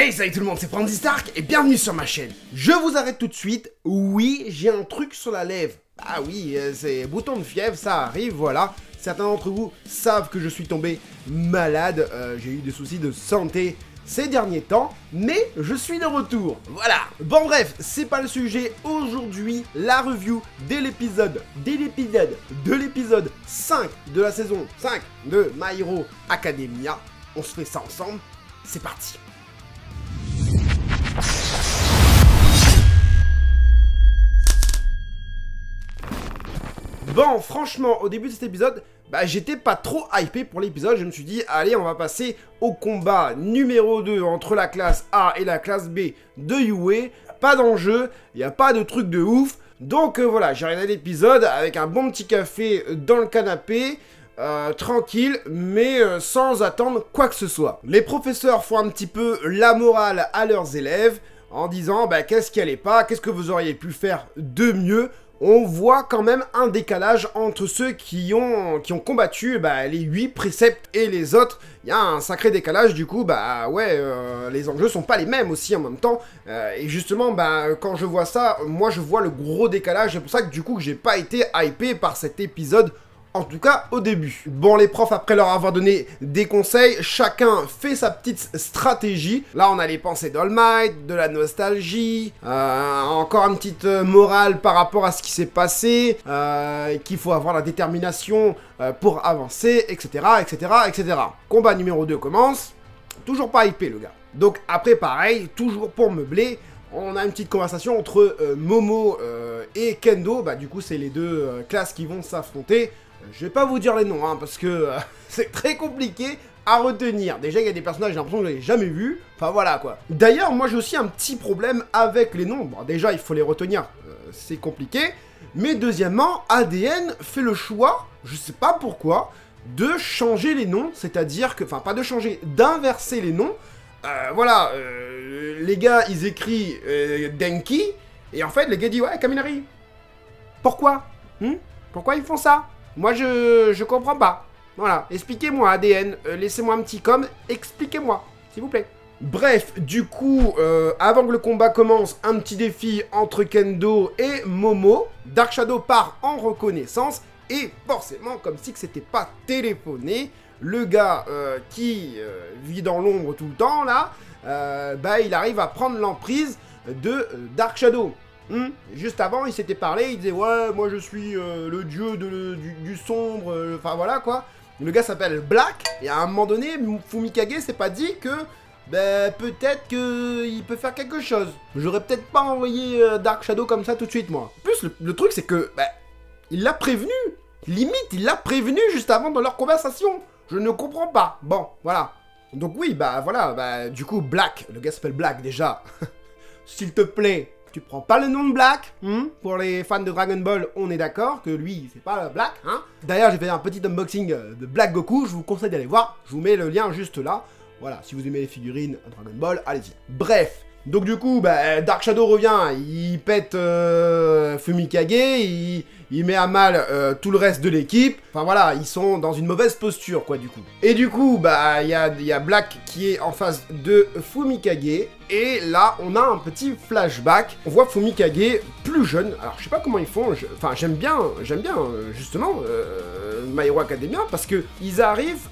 Hey, salut tout le monde, c'est Franzy Stark et bienvenue sur ma chaîne. Je vous arrête tout de suite. Oui, j'ai un truc sur la lèvre. Ah oui, c'est bouton de fièvre, ça arrive, voilà. Certains d'entre vous savent que je suis tombé malade. J'ai eu des soucis de santé ces derniers temps, mais je suis de retour. Voilà. Bon bref, c'est pas le sujet. Aujourd'hui, la review de l'épisode 5 de la saison 5 de My Hero Academia. On se fait ça ensemble. C'est parti. Bon, franchement, au début de cet épisode, j'étais pas trop hypé pour l'épisode. Je me suis dit, allez, on va passer au combat numéro 2 entre la classe A et la classe B de Yue. Pas d'enjeu, il n'y a pas de truc de ouf. Donc voilà, j'ai regardé l'épisode avec un bon petit café dans le canapé. Tranquille, mais sans attendre quoi que ce soit. Les professeurs font un petit peu la morale à leurs élèves en disant, qu'est-ce qui allait pas, qu'est-ce que vous auriez pu faire de mieux. On voit quand même un décalage entre ceux qui ont combattu les 8 préceptes et les autres. Il y a un sacré décalage, du coup, les enjeux sont pas les mêmes aussi en même temps. Et justement, quand je vois ça, moi je vois le gros décalage. C'est pour ça que du coup, j'ai pas été hypé par cet épisode. En tout cas, au début. Bon, les profs, après leur avoir donné des conseils, chacun fait sa petite stratégie. Là, on a les pensées d'All Might, de la nostalgie, encore une petite morale par rapport à ce qui s'est passé, qu'il faut avoir la détermination pour avancer, etc., etc., etc. Combat numéro 2 commence. Toujours pas hypé, le gars. Donc, après, pareil, toujours pour meubler, on a une petite conversation entre Momo et Kendo. Du coup, c'est les deux classes qui vont s'affronter. Je vais pas vous dire les noms, parce que c'est très compliqué à retenir. Déjà, il y a des personnages, j'ai l'impression que je les ai jamais vus. Enfin, voilà, quoi. D'ailleurs, moi, j'ai aussi un petit problème avec les noms. Bon, déjà, il faut les retenir, c'est compliqué. Mais deuxièmement, ADN fait le choix, je sais pas pourquoi, de changer les noms. C'est-à-dire que, enfin, pas de changer, d'inverser les noms. Voilà, les gars, ils écrivent Denki. Et en fait, les gars disent, ouais, Kaminari. Pourquoi Pourquoi ils font ça? Moi, je comprends pas. Voilà, expliquez-moi, ADN, laissez-moi un petit com, expliquez-moi, s'il vous plaît. Bref, du coup, avant que le combat commence, un petit défi entre Kendo et Momo. Dark Shadow part en reconnaissance, et forcément, comme si que c'était pas téléphoné, le gars qui vit dans l'ombre tout le temps, là, il arrive à prendre l'emprise de Dark Shadow. Juste avant, il s'était parlé, il disait « Ouais, moi je suis le dieu du sombre, enfin voilà quoi. » Le gars s'appelle Black, et à un moment donné, Fumikage s'est pas dit que peut-être qu'il peut faire quelque chose. J'aurais peut-être pas envoyé Dark Shadow comme ça tout de suite, moi. En plus, le truc c'est que, il l'a prévenu. Limite, il l'a prévenu juste avant dans leur conversation. Je ne comprends pas. Bon, voilà. Donc oui, voilà, du coup, Black, le gars s'appelle Black déjà. S'il te plaît. Tu prends pas le nom de Black, pour les fans de Dragon Ball, on est d'accord que lui, c'est pas Black, D'ailleurs, j'ai fait un petit unboxing de Black Goku, je vous conseille d'aller voir, je vous mets le lien juste là. Voilà, si vous aimez les figurines Dragon Ball, allez-y. Bref, donc du coup, Dark Shadow revient, il pète Fumikage, il met à mal tout le reste de l'équipe. Enfin voilà, ils sont dans une mauvaise posture, quoi, du coup. Et du coup, il y a Black qui est en face de Fumikage. Et là, on a un petit flashback. On voit Fumikage plus jeune. Alors, je sais pas comment ils font. Enfin, j'aime bien, justement, My Hero Academia, parce que ils arrivent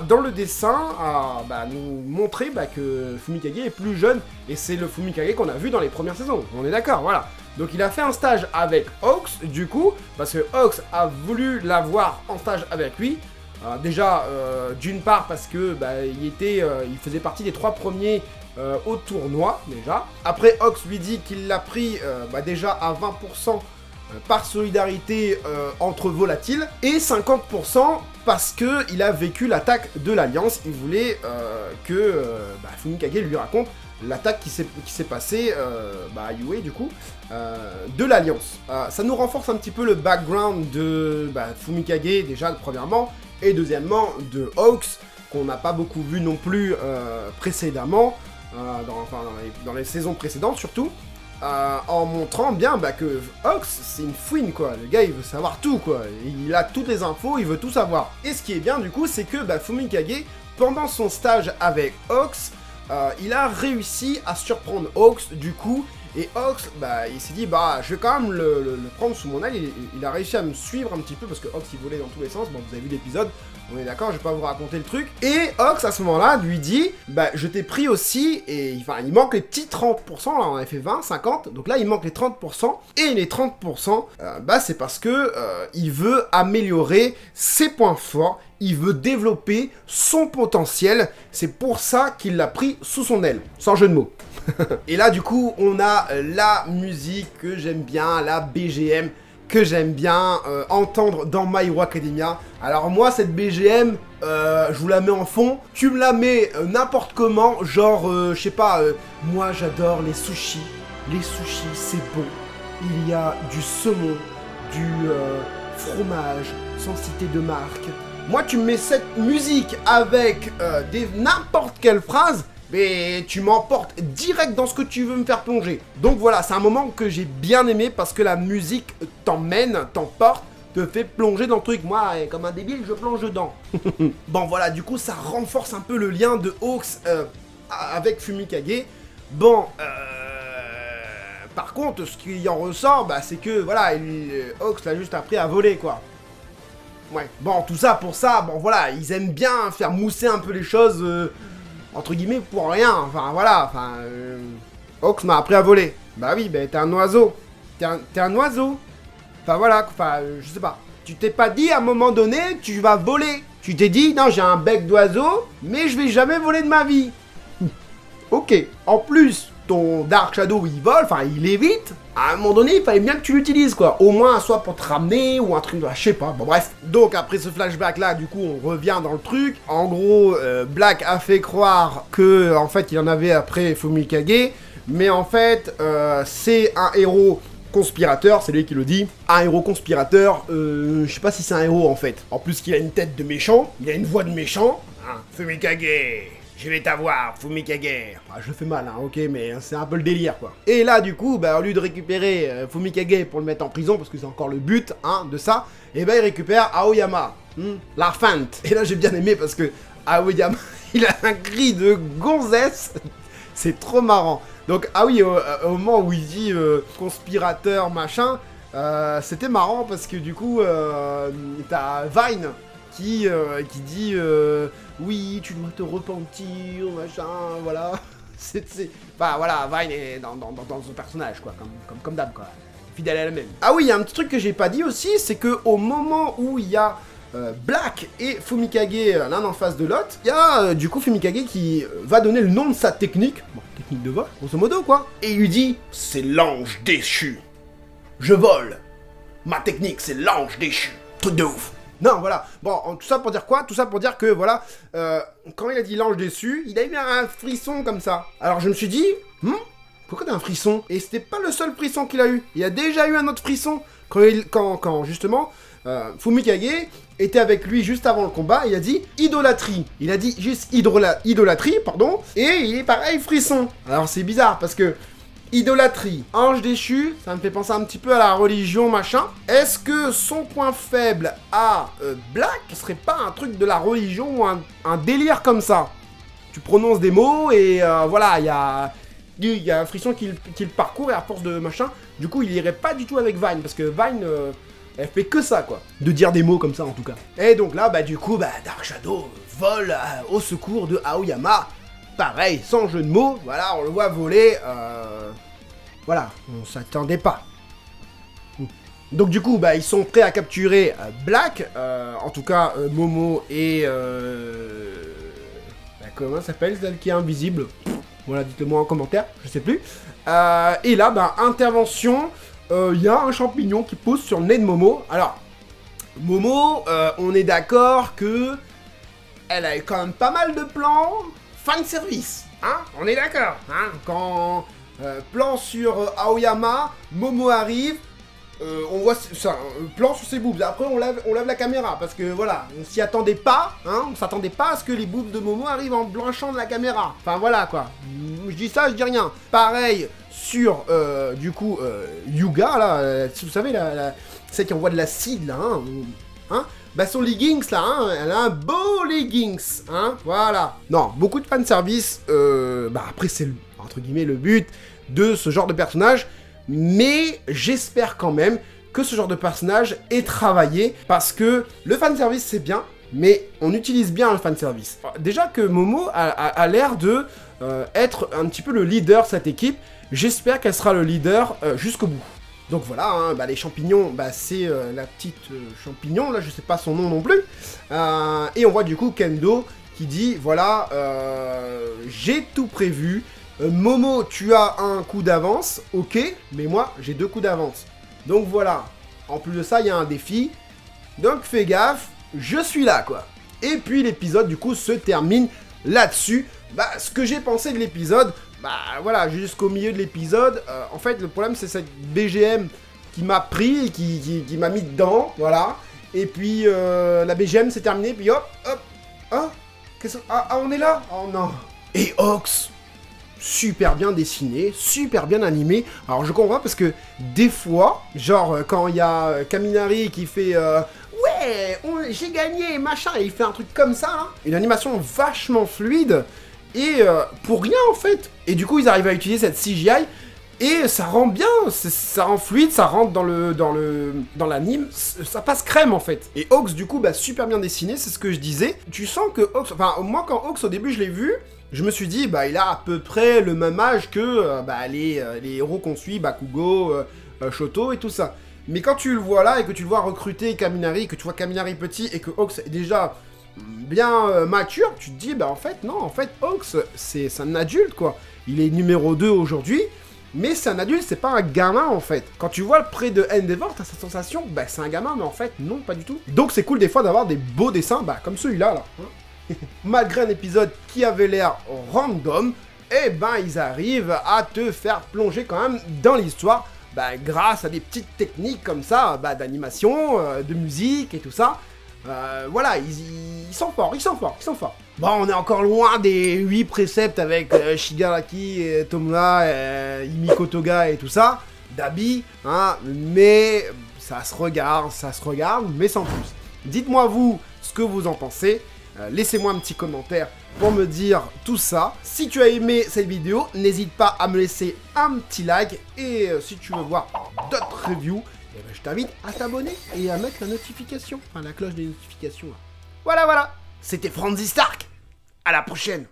dans le dessin, à nous montrer que Fumikage est plus jeune. Et c'est le Fumikage qu'on a vu dans les premières saisons. On est d'accord, voilà. Donc il a fait un stage avec Ox, du coup, parce que Ox a voulu l'avoir en stage avec lui. Déjà, d'une part parce que il faisait partie des 3 premiers au tournoi, déjà. Après, Ox lui dit qu'il l'a pris déjà à 20% par solidarité entre volatiles, et 50% parce qu'il a vécu l'attaque de l'Alliance. Il voulait que Fumikage lui raconte l'attaque qui s'est passée à Yue, du coup, de l'Alliance. Ça nous renforce un petit peu le background de Fumikage, déjà, premièrement, et deuxièmement, de Ox, qu'on n'a pas beaucoup vu non plus précédemment, dans les saisons précédentes, surtout, en montrant bien que Ox, c'est une fouine, quoi. Le gars, il veut savoir tout, quoi. Il a toutes les infos, il veut tout savoir. Et ce qui est bien, du coup, c'est que Fumikage, pendant son stage avec Ox, il a réussi à surprendre Hawks du coup. Et Hawks, bah, il s'est dit, bah, je vais quand même le prendre sous mon aile. Il a réussi à me suivre un petit peu parce que Hawks, il volait dans tous les sens. Bon, vous avez vu l'épisode, on est d'accord, je vais pas vous raconter le truc. Et Hawks, à ce moment-là, lui dit, bah, je t'ai pris aussi, et enfin, il manque les petits 30%, là, on avait fait 20, 50, donc là, il manque les 30%. Et les 30%, bah, c'est parce que il veut améliorer ses points forts. Il veut développer son potentiel. C'est pour ça qu'il l'a pris sous son aile. Sans jeu de mots. Et là, du coup, on a la musique que j'aime bien, la BGM que j'aime bien entendre dans My Hero Academia. Alors moi, cette BGM, je vous la mets en fond. Tu me la mets n'importe comment, genre, je sais pas, moi j'adore les sushis. Les sushis, c'est bon. Il y a du saumon, du fromage, sans citer de marque. Moi, tu me mets cette musique avec n'importe quelle phrase, mais tu m'emportes direct dans ce que tu veux me faire plonger. Donc voilà, c'est un moment que j'ai bien aimé parce que la musique t'emmène, t'emporte, te fait plonger dans le truc. Moi, comme un débile, je plonge dedans. Bon voilà, du coup, ça renforce un peu le lien de Hawks avec Fumikage. Bon, par contre, ce qui en ressort, bah, c'est que voilà, Hawks l'a juste appris à voler, quoi. Ouais, bon, tout ça pour ça, bon voilà, ils aiment bien faire mousser un peu les choses, entre guillemets, pour rien, enfin voilà, enfin... Hawks m'a appris à voler. Bah oui, bah t'es un oiseau. T'es un oiseau. Enfin voilà, enfin, je sais pas. Tu t'es pas dit à un moment donné, tu vas voler. Tu t'es dit, non, j'ai un bec d'oiseau, mais je vais jamais voler de ma vie. Ok, en plus, ton Dark Shadow, il vole, enfin, il évite. À un moment donné, il fallait bien que tu l'utilises, quoi. Au moins, soit pour te ramener, ou un truc, je sais pas, bon bref. Donc, après ce flashback-là, du coup, on revient dans le truc. En gros, Black a fait croire que, en fait, il en avait après Fumikage. Mais en fait, c'est un héros conspirateur, c'est lui qui le dit. Un héros conspirateur, je sais pas si c'est un héros, en fait. En plus qu'il a une tête de méchant, il a une voix de méchant. Hein, Fumikage, je vais t'avoir, Fumikage. Ah, je fais mal, hein, ok, mais c'est un peu le délire, quoi. Et là, du coup, bah, au lieu de récupérer Fumikage pour le mettre en prison, parce que c'est encore le but, hein, de ça, et ben il récupère Aoyama, la feinte. Et là, j'ai bien aimé parce que Aoyama, il a un cri de gonzesse. C'est trop marrant. Donc, ah oui, au moment où il dit conspirateur, machin, c'était marrant parce que du coup, t'as Vine qui dit oui, tu dois te repentir, machin, voilà. Bah voilà, Vine est dans son personnage, quoi, comme d'hab, quoi. Fidèle à elle-même. Ah oui, il y a un petit truc que j'ai pas dit aussi, c'est que au moment où il y a Black et Fumikage l'un en face de l'autre, il y a du coup Fumikage qui va donner le nom de sa technique, bon, technique de vol, grosso modo quoi, et il lui dit « C'est l'ange déchu, je vole, ma technique c'est l'ange déchu, truc de ouf ». Non, voilà, bon, tout ça pour dire quoi? Tout ça pour dire que, voilà, quand il a dit l'ange déçu, il a eu un frisson comme ça. Alors je me suis dit, pourquoi t'as un frisson? Et c'était pas le seul frisson qu'il a eu, il y a déjà eu un autre frisson, quand justement, Fumikage était avec lui juste avant le combat, il a dit idolâtrie. Il a dit juste idolâtrie, pardon, et il est pareil, frisson. Alors c'est bizarre, parce que idolâtrie, ange déchu, ça me fait penser un petit peu à la religion, machin. Est-ce que son point faible à Black serait pas un truc de la religion ou un délire comme ça? Tu prononces des mots et voilà, il y a un frisson qui le parcourt et à force de machin, du coup il irait pas du tout avec Vine, parce que Vine... elle fait que ça, quoi. De dire des mots comme ça, en tout cas. Et donc là, bah du coup, bah Dark Shadow vole au secours de Aoyama. Pareil, sans jeu de mots. Voilà, on le voit voler. Voilà, on s'attendait pas. Donc du coup, bah ils sont prêts à capturer Black. En tout cas, Momo et... bah, comment s'appelle celle qui est invisible? Voilà, dites-le moi en commentaire, je sais plus. Et là, bah intervention... y a un champignon qui pousse sur le nez de Momo. Alors, Momo, on est d'accord que elle a eu quand même pas mal de plans fan service, hein? On est d'accord, hein? Quand plan sur Aoyama, Momo arrive, on voit ça, plan sur ses boobs. Après, on lève la caméra parce que voilà, on s'y attendait pas, hein? On s'attendait pas à ce que les boobs de Momo arrivent en blanchant de la caméra. Enfin voilà quoi. Je dis ça, je dis rien. Pareil. Sur, du coup, Yuga, là, si vous savez, celle qui envoie de l'acide, là, hein, bah son leggings là, hein, elle a un beau leggings, hein, voilà. Non, beaucoup de fanservice, bah après c'est entre guillemets le but de ce genre de personnage, mais j'espère quand même que ce genre de personnage est travaillé, parce que le fanservice c'est bien, mais on utilise bien le fanservice. Déjà que Momo a l'air de être un petit peu le leader de cette équipe, j'espère qu'elle sera le leader jusqu'au bout. Donc voilà, hein, bah les champignons, bah c'est la petite champignon, là je sais pas son nom non plus. Et on voit du coup Kendo qui dit, voilà, j'ai tout prévu, Momo tu as un coup d'avance, ok, mais moi j'ai 2 coups d'avance. Donc voilà, en plus de ça il y a un défi, donc fais gaffe, je suis là quoi. Et puis l'épisode du coup se termine là-dessus. Bah ce que j'ai pensé de l'épisode, bah voilà, jusqu'au milieu de l'épisode, en fait le problème c'est cette BGM qui m'a pris et qui m'a mis dedans, voilà. Et puis la BGM s'est terminée, puis hop, hop, ah, on est là. Oh non. Et Ox, super bien dessiné, super bien animé. Alors je comprends parce que des fois, genre quand il y a Kaminari qui fait ouais, j'ai gagné, machin, et il fait un truc comme ça, hein, une animation vachement fluide, et pour rien en fait. Et du coup ils arrivent à utiliser cette CGI, et ça rend bien, ça rend fluide, ça rentre dans l'anime, ça passe crème en fait. Et Ox du coup, bah super bien dessiné, c'est ce que je disais. Tu sens que Ox, enfin moi quand Ox au début je l'ai vu, je me suis dit, bah il a à peu près le même âge que bah, les héros qu'on suit, Bakugo, Shoto et tout ça. Mais quand tu le vois là, et que tu le vois recruter Kaminari, que tu vois Kaminari petit, et que Ox est déjà bien mature, tu te dis, bah en fait, non, en fait, Ox, c'est un adulte, quoi. Il est numéro 2 aujourd'hui, mais c'est un adulte, c'est pas un gamin, en fait. Quand tu vois le près de Endeavor, t'as cette sensation, bah c'est un gamin, mais en fait, non, pas du tout. Donc c'est cool des fois d'avoir des beaux dessins, bah comme celui-là, là. Hein. Malgré un épisode qui avait l'air random, eh ben ils arrivent à te faire plonger quand même dans l'histoire, bah, grâce à des petites techniques comme ça, bah, d'animation, de musique et tout ça. Voilà, ils sont forts, ils sont forts, ils sont forts. Bon, on est encore loin des 8 préceptes avec Shigaraki, et Tomura, Himiko Toga et tout ça, Dabi, hein, mais ça se regarde, mais sans plus. Dites-moi vous ce que vous en pensez. Laissez-moi un petit commentaire pour me dire tout ça. Si tu as aimé cette vidéo, n'hésite pas à me laisser un petit like. Et si tu veux voir d'autres reviews, eh ben, je t'invite à t'abonner et à mettre la notification, enfin la cloche des notifications. Là. Voilà, voilà. C'était Franzy Stark. À la prochaine.